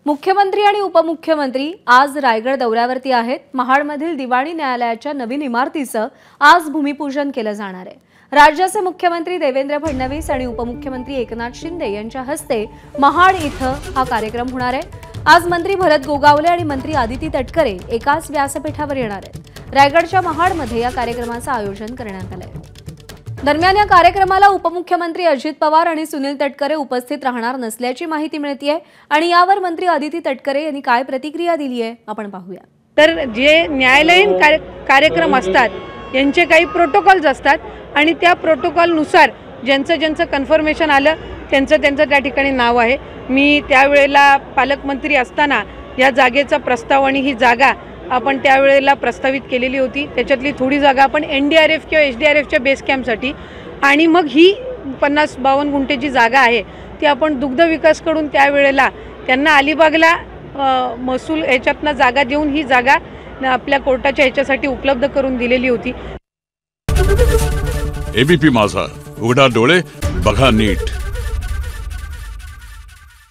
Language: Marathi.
मुख्यमंत्री आणि उपमुख्यमंत्री आज रायगड दौऱ्यावरती आहेत। महाडमधील दिवाणी न्यायालयाच्या नवीन इमारतीचं आज भूमिपूजन केलं जाणार आहे। राज्याचे मुख्यमंत्री देवेंद्र फडणवीस आणि उपमुख्यमंत्री एकनाथ शिंदे यांच्या हस्ते महाड इथं हा कार्यक्रम होणार आहे। आज मंत्री भरत गोगावले आणि मंत्री आदिती तटकरे एकाच व्यासपीठावर येणार आहेत। रायगडच्या महाडमध्ये या कार्यक्रमाचं आयोजन करण्यात आलं आहे। दरम्यान या कार्यक्रमाला उपमुख्यमंत्री अजित पवार आणि सुनील तटकरे उपस्थित राहणार नसल्याची माहिती मिळतेय आणि यावर मंत्री आदिती तटकरे यांनी काय प्रतिक्रिया दिली आहे आपण पाहूया। तर जे न्यायालयीन कार्यक्रम असतात यांचे काही प्रोटोकॉल्स असतात आणि त्या प्रोटोकॉलनुसार ज्यांचं कन्फर्मेशन आलं त्यांचं त्या ठिकाणी नाव आहे। मी त्यावेळेला पालकमंत्री असताना या जागेचा प्रस्ताव आणि ही जागा आपण त्यावेळेला प्रस्तावित केलेली होती। त्याच्यातली थोडी जागा आपण NDRF किंवा SDRFच्या बेस कॅम्पसाठी आणि मग ही 50-52 गुंठे जी जागा आहे ती आपण दुग्ध विकासकडून त्यावेळेला त्यांना अलिबागला महसूल ह्याच्यातनं जागा देऊन ही जागा आपल्या कोर्टाच्या ह्याच्यासाठी उपलब्ध करून दिलेली होती। ABP माझा, उघडा डोळे बघा नीट।